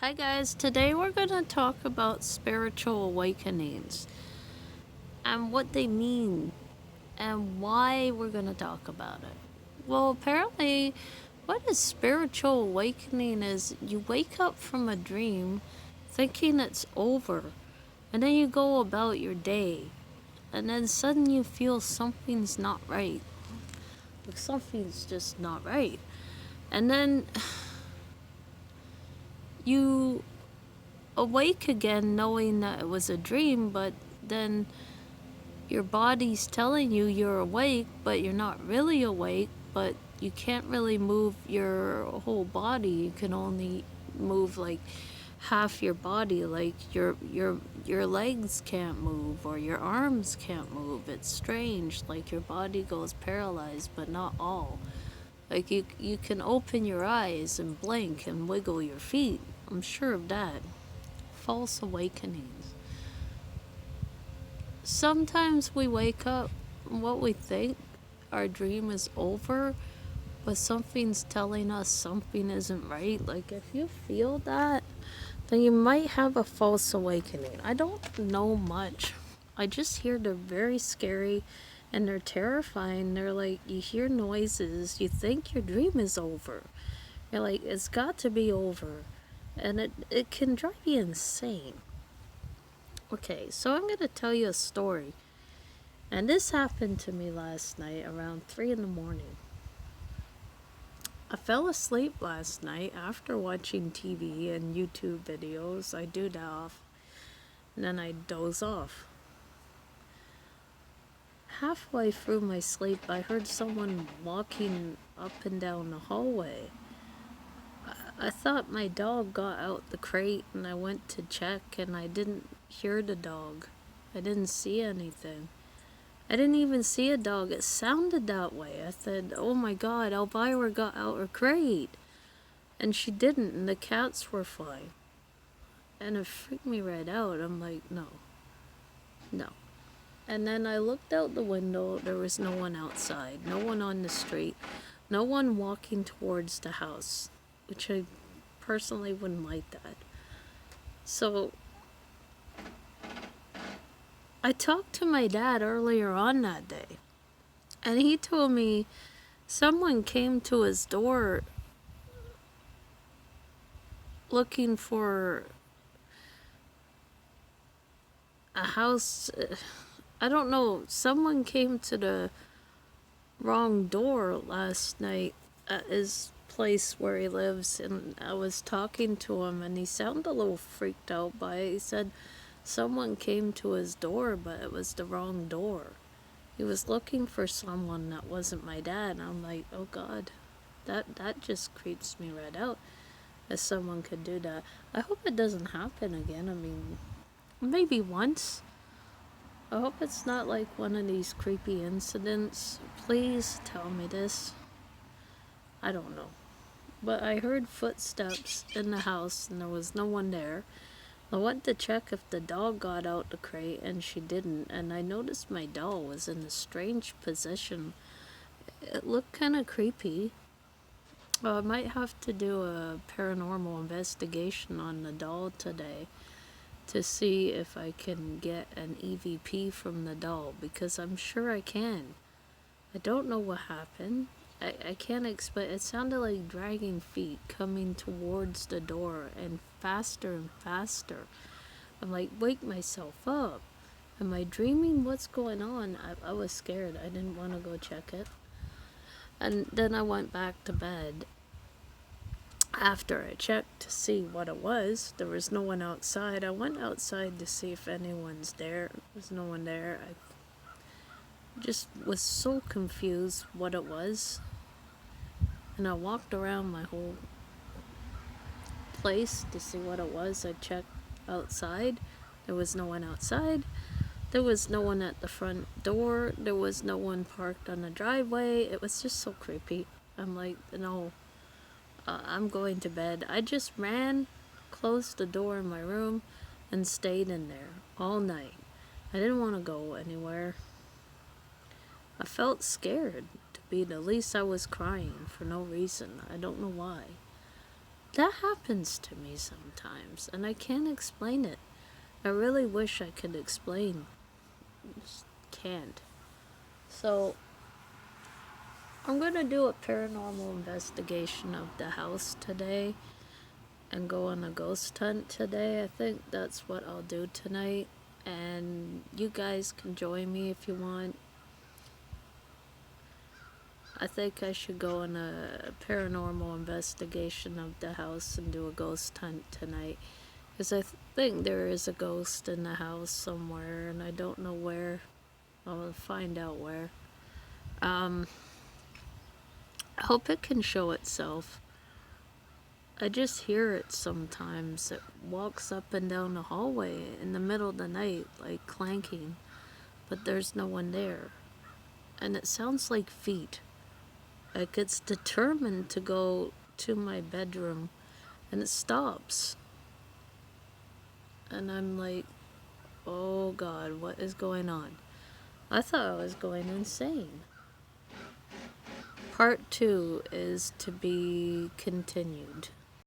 Hi guys, today we're going to talk about spiritual awakenings and what they mean and why we're going to talk about it. Well, apparently, what a spiritual awakening is you wake up from a dream thinking it's over, and then you go about your day, and then suddenly you feel something's not right. Like something's just not right. And then you awake again knowing that it was a dream, but then your body's telling you you're awake, but you're not really awake, but you can't really move your whole body. You can only move like half your body, like your legs can't move or your arms can't move. It's strange, like your body goes paralyzed, but not all. Like you can open your eyes and blink and wiggle your feet. I'm sure of that. False awakenings. Sometimes we wake up and what we think our dream is over, but something's telling us something isn't right. Like if you feel that, then you might have a false awakening. I don't know much. I just hear they're very scary and they're terrifying. They're like you hear noises, you think your dream is over. You're like, it's got to be over. And it can drive you insane. Okay, so I'm gonna tell you a story. And this happened to me last night around 3 in the morning. I fell asleep last night after watching TV and YouTube videos. I do that off, and then I doze off. Halfway through my sleep, I heard someone walking up and down the hallway. I thought my dog got out the crate, and I went to check, and I didn't hear the dog. I didn't see anything. I didn't even see a dog. It sounded that way. I said, oh my god, Elvira got out her crate. And she didn't, and the cats were fine. And it freaked me right out. I'm like, no. No. And then I looked out the window. There was no one outside. No one on the street. No one walking towards the house. Which I personally wouldn't like that. So I talked to my dad earlier on that day. And he told me someone came to his door looking for a house. I don't know. Someone came to the wrong door last night at his place where he lives, and I was talking to him, and he sounded a little freaked out by it. He said someone came to his door, but it was the wrong door. He was looking for someone that wasn't my dad. I'm like, oh god, that just creeps me right out. That someone could do that. I hope it doesn't happen again. I mean, maybe once. I hope it's not like one of these creepy incidents. Please tell me this. I don't know. But I heard footsteps in the house and there was no one there. I went to check if the dog got out the crate and she didn't. And I noticed my doll was in a strange position. It looked kind of creepy. I might have to do a paranormal investigation on the doll today to see if I can get an EVP from the doll, because I'm sure I can. I don't know what happened. I can't explain. It sounded like dragging feet coming towards the door and faster. I'm like, wake myself up. Am I dreaming? What's going on? I was scared. I didn't want to go check it. And then I went back to bed. After I checked to see what it was, there was no one outside. I went outside to see if anyone's there. There was no one there. I just was so confused what it was. And I walked around my whole place to see what it was. I checked outside. There was no one outside. There was no one at the front door. There was no one parked on the driveway. It was just so creepy. I'm like, no. I'm going to bed. I just ran, closed the door in my room, and stayed in there all night. I didn't want to go anywhere. I felt scared, to be the least. I was crying for no reason. I don't know why. That happens to me sometimes, and I can't explain it. I really wish I could explain. Just can't. So, I'm gonna do a paranormal investigation of the house today and go on a ghost hunt today. I think that's what I'll do tonight. And you guys can join me if you want. I think I should go on a paranormal investigation of the house and do a ghost hunt tonight. Because I think there is a ghost in the house somewhere, and I don't know where. I'll find out where. I hope it can show itself. I just hear it sometimes. It walks up and down the hallway in the middle of the night, like clanking, but there's no one there. And it sounds like feet. Like it's determined to go to my bedroom, and it stops. And I'm like, oh God, what is going on? I thought I was going insane. Part 2 is to be continued.